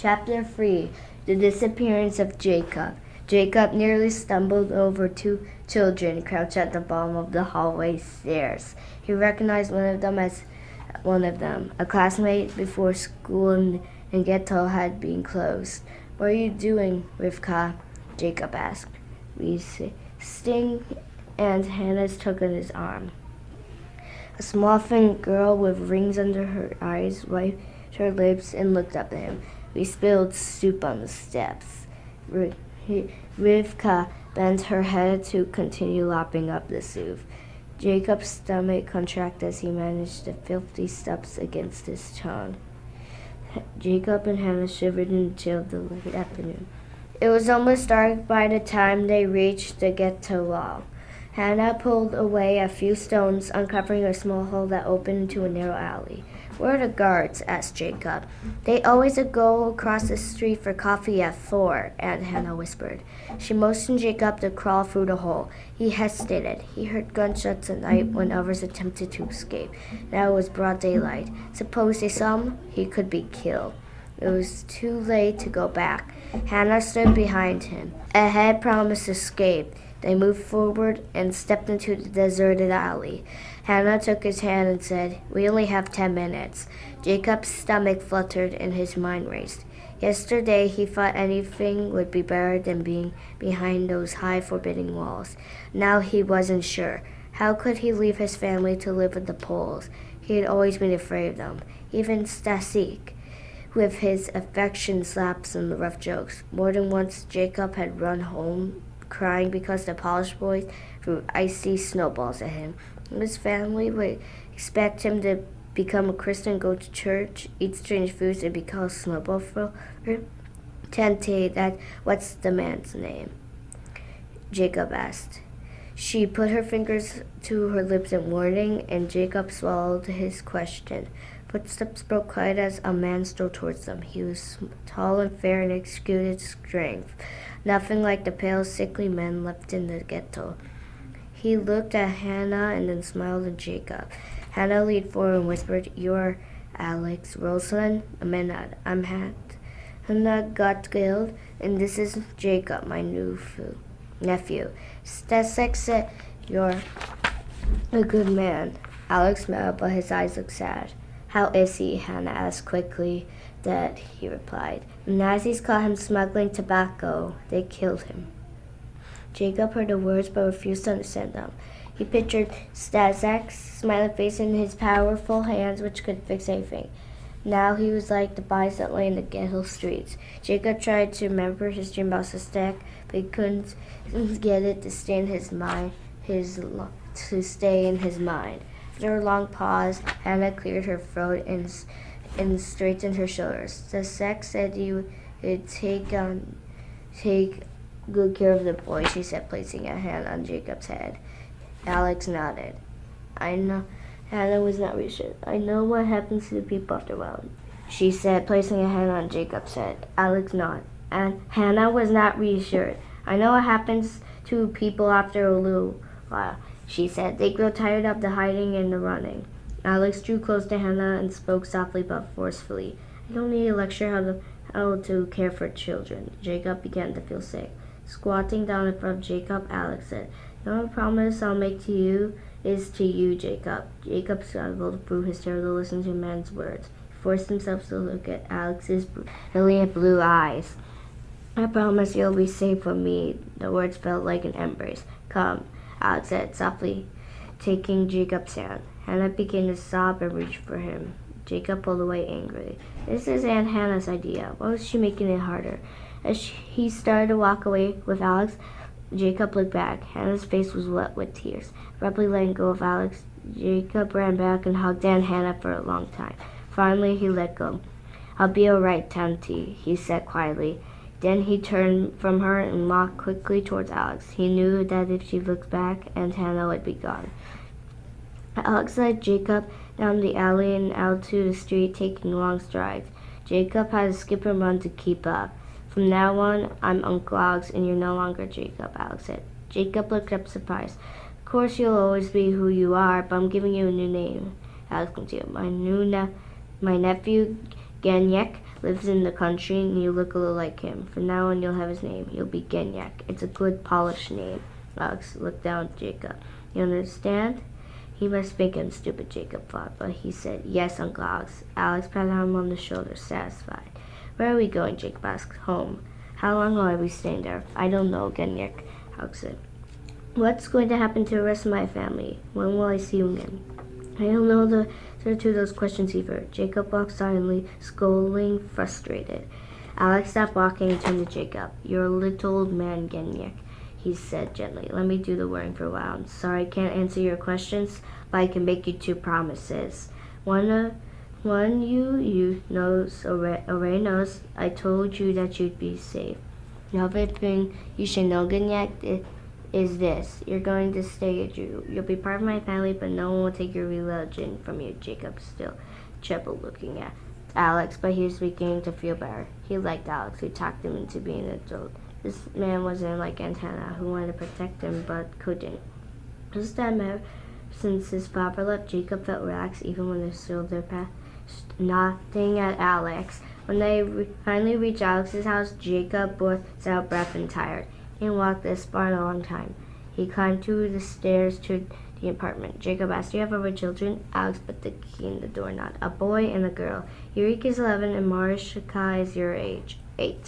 Chapter 3. The Disappearance of Jacob. Jacob nearly stumbled over two children crouched at the bottom of the hallway stairs. He recognized one of them as a classmate before school in ghetto had been closed. "What are you doing, Rivka?" Jacob asked. "Resting," and Hannah took on his arm. A small thin girl with rings under her eyes wiped her lips and looked up at him. "We spilled soup on the steps." Rivka bent her head to continue lapping up the soup. Jacob's stomach contracted as he managed the filthy steps against his tongue. Jacob and Hannah shivered in the chill of the late afternoon. It was almost dark by the time they reached the ghetto wall. Hannah pulled away a few stones, uncovering a small hole that opened into a narrow alley. "Where are the guards?" asked Jacob. "They always go across the street for coffee at 4, Aunt Hannah whispered. She motioned Jacob to crawl through the hole. He hesitated. He heard gunshots at night when others attempted to escape. Now it was broad daylight. Suppose they saw him? He could be killed. It was too late to go back. Hannah stood behind him. Ahead promised escape. They moved forward and stepped into the deserted alley. Hannah took his hand and said, "We only have 10 minutes. Jacob's stomach fluttered and his mind raced. Yesterday he thought anything would be better than being behind those high, forbidding walls. Now he wasn't sure. How could he leave his family to live with the Poles? He had always been afraid of them. Even Stasik, with his affection slaps and rough jokes. More than once Jacob had run home crying because the Polish boys threw icy snowballs at him. His family would expect him to become a Christian, go to church, eat strange foods, and become a snowball thrower. Tante, what's the man's name?" Jacob asked. She put her fingers to her lips in warning, and Jacob swallowed his question. Footsteps broke quiet as a man strode towards them. He was tall and fair and exuded strength, nothing like the pale, sickly men left in the ghetto. He looked at Hannah and then smiled at Jacob. Hannah leaned forward and whispered, "You're Alex Roseland?" The man nodded. "I'm Hannah got killed, and this is Jacob, my nephew. Stasek said you're a good man." Alex smiled, but his eyes looked sad. "How is he?" Hannah asked quickly. "Dead," he replied. "The Nazis caught him smuggling tobacco. They killed him." Jacob heard the words but refused to understand them. He pictured Stazek's smiling face in his powerful hands which could fix anything. Now he was like the bodies that lay in the ghetto streets. Jacob tried to remember his dream about Stasek, but he couldn't get it to stay in his mind. After a long pause, Hannah cleared her throat and straightened her shoulders. Stasek said you would take good care of the boy, she said, placing a hand on Jacob's head. Alex nodded. "I know." Hannah was not reassured. "I know what happens to the people after a while," she said, placing a hand on Jacob's head. Alex nodded. And Hannah was not reassured. "I know what happens to people after a little while," she said. "They grow tired of the hiding and the running." Alex drew close to Hannah and spoke softly but forcefully. "I don't need a lecture how to care for children." Jacob began to feel sick. Squatting down in front of Jacob, Alex said, "The only promise I'll make to you is to you, Jacob." Jacob struggled through his terror to listen to the man's words. He forced himself to look at Alex's brilliant blue eyes. "I promise you'll be safe with me." The words felt like an embrace. "Come," Alex said softly, taking Jacob's hand. Hannah began to sob and reached for him. Jacob pulled away angrily. "This is Aunt Hannah's idea. Why was she making it harder?" As he started to walk away with Alex, Jacob looked back. Hannah's face was wet with tears. Abruptly letting go of Alex, Jacob ran back and hugged Aunt Hannah for a long time. Finally, he let go. "I'll be all right, Tante," he said quietly. Then he turned from her and walked quickly towards Alex. He knew that if she looked back, Aunt Hannah would be gone. Alex led Jacob down the alley and out to the street, taking long strides. Jacob had to skip and run to keep up. "From now on, I'm Uncle Alex, and you're no longer Jacob," Alex said. Jacob looked up surprised. "Of course you'll always be who you are, but I'm giving you a new name," Alex continued. My nephew, Ganyek, lives in the country and you look a little like him. From now on, you'll have his name. You'll be Genyak. It's a good, polished name. Alex looked down at Jacob. You understand? He must think him stupid, Jacob thought, but he said, Yes, Uncle Alex. Alex patted him on the shoulder, satisfied. Where are we going? Jacob asked. Home. How long will I be staying there? I don't know, Genyak, Alex said. What's going to happen to the rest of my family? When will I see you again? I don't know the answer to those questions either. Jacob walked silently, scolding, frustrated. Alex stopped walking and turned to Jacob. You're a little old man, Genyak, he said gently. Let me do the worrying for a while. I'm sorry I can't answer your questions, but I can make you two promises. One you knows already knows. I told you that you'd be safe. Another thing you should know, Genyak, is this. You're going to stay a Jew. You'll be part of my family, but no one will take your religion from you. Jacob still troubled looking at Alex, but he was beginning to feel better. He liked Alex, who talked him into being an adult. This man wasn't like Antenna, who wanted to protect him but couldn't. Just that matter. Since his father left, Jacob felt relaxed even when they still their path, nodding at Alex. When they finally reached Alex's house, Jacob was out of breath and tired. He walked this far in a long time. He climbed through the stairs to the apartment. Jacob asked, Do you have other children? Alex put the key in the doorknob. A boy and a girl. Eureka is 11 and Marishka is your age. 8.